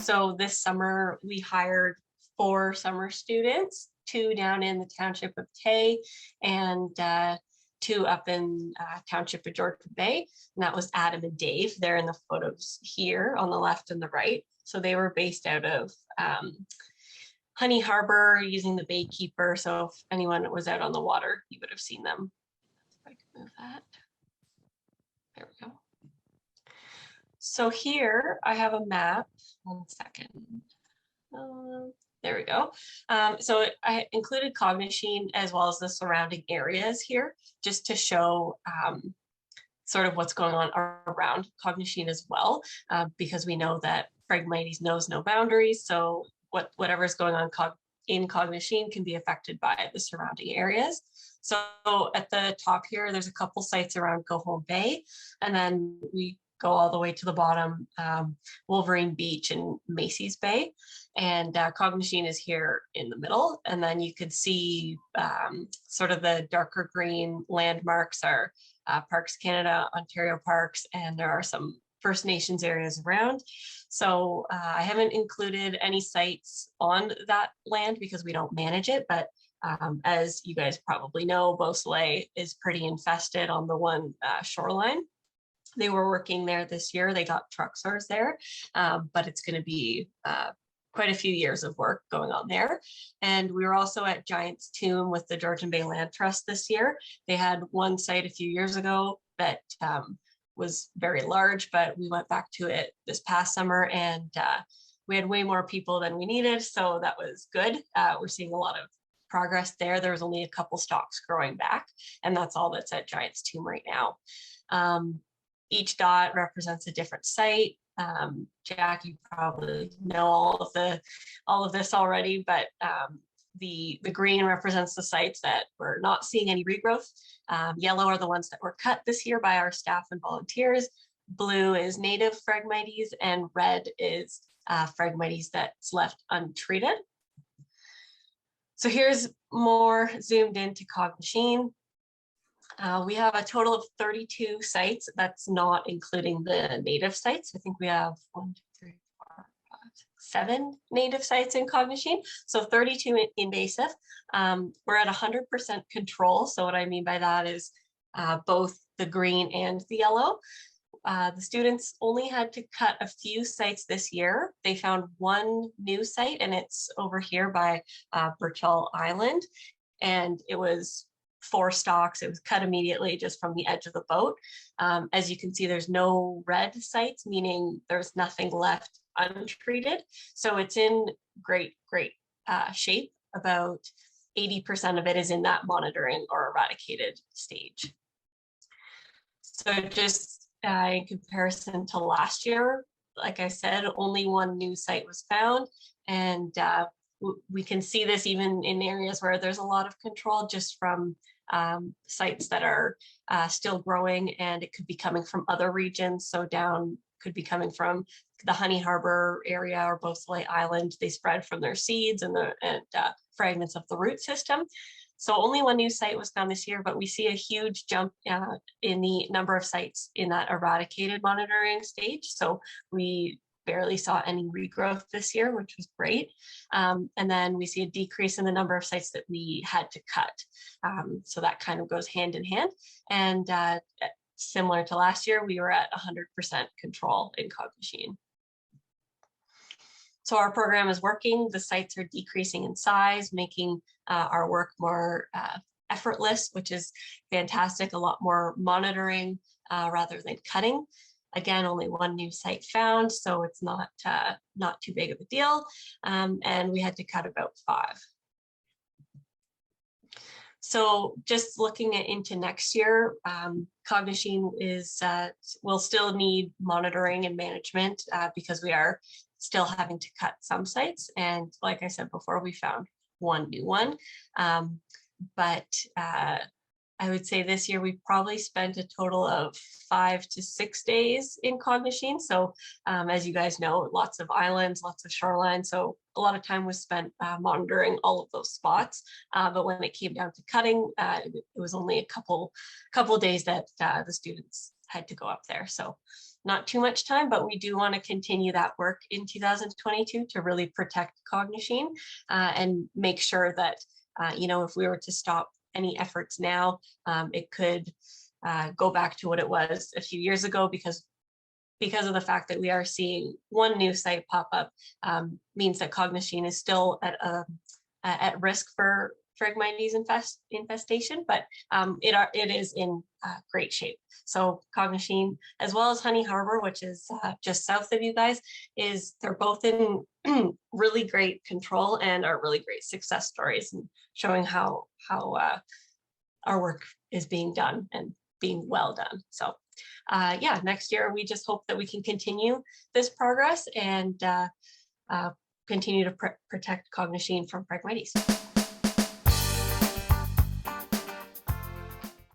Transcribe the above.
So this summer we hired 4 summer students, 2 down in the township of Tay and 2 up in township of Georgian Bay. And that was Adam and Dave. They're in the photos here on the left and the right. So they were based out of Honey Harbor using the Baykeeper. So if anyone was out on the water, you would have seen them. If I can move that. There we go. So here I have a map. 1 second. There we go. So I included Cognashene as well as the surrounding areas here, just to show sort of what's going on around Cognashene as well, because we know that Phragmites knows no boundaries. So whatever's going on in Cognashene can be affected by the surrounding areas. So at the top here, there's a couple sites around Georgian Bay, and then we go all the way to the bottom, Wolverine Beach and Macy's Bay, and Cognashene is here in the middle. And then you could see sort of the darker green landmarks are Parks Canada, Ontario Parks, and there are some First Nations areas around. So I haven't included any sites on that land because we don't manage it, but as you guys probably know, Beausoleil is pretty infested on the one shoreline. They were working there this year. They got trucksaws there, but it's going to be quite a few years of work going on there. And we were also at Giant's Tomb with the Georgian Bay Land Trust this year. They had one site a few years ago that was very large, but we went back to it this past summer and we had way more people than we needed. So that was good. We're seeing a lot of progress there. There was only a couple stalks growing back, and that's all that's at Giant's Tomb right now. Each dot represents a different site. Jack, you probably know all of this already, but the green represents the sites that we're not seeing any regrowth. Yellow are the ones that were cut this year by our staff and volunteers. Blue is native Phragmites, and red is Phragmites that's left untreated. So here's more zoomed into Cognashene. We have a total of 32 sites. That's not including the native sites. I think we have 1, 2, 3, 4, 5, 6, 7 native sites in Cognashene. So 32 invasive. We're at 100% control. So what I mean by that is both the green and the yellow. The students only had to cut a few sites this year. They found one new site, and it's over here by Birchall Island. And it was 4 stalks. It was cut immediately just from the edge of the boat. As you can see, there's no red sites, meaning there's nothing left untreated. So it's in great shape. About 80% of it is in that monitoring or eradicated stage. So just in comparison to last year, like I said, only one new site was found, and we can see this even in areas where there's a lot of control just from sites that are still growing, and it could be coming from other regions. So down could be coming from the Honey Harbor area or Beausoleil Island. They spread from their seeds and fragments of the root system. So only one new site was found this year, but we see a huge jump in the number of sites in that eradicated monitoring stage. So we barely saw any regrowth this year, which was great. And then we see a decrease in the number of sites that we had to cut. So that kind of goes hand in hand. And similar to last year, we were at 100% control in Cognashene. So our program is working. The sites are decreasing in size, making our work more effortless, which is fantastic. A lot more monitoring rather than cutting. Again, only one new site found, so it's not too big of a deal. And we had to cut about 5. So just looking into next year, Cognashene will still need monitoring and management because we are still having to cut some sites. And like I said before, we found one new one. But I would say this year we probably spent a total of 5 to 6 days in Cognashene. So as you guys know, lots of islands, lots of shorelines. So a lot of time was spent monitoring all of those spots. But when it came down to cutting, it was only a couple days that the students had to go up there. So not too much time, but we do want to continue that work in 2022 to really protect Cognashene and make sure that, you know, if we were to stop any efforts now, it could go back to what it was a few years ago, because of the fact that we are seeing one new site pop up means that Cognashene is still at risk for Phragmites infestation, but it is in great shape. So Cognashene, as well as Honey Harbor, which is just south of you guys, they're both in really great control and are really great success stories, and showing how our work is being done and being well done. So yeah, next year we just hope that we can continue this progress and continue to protect Cognashene from Phragmites.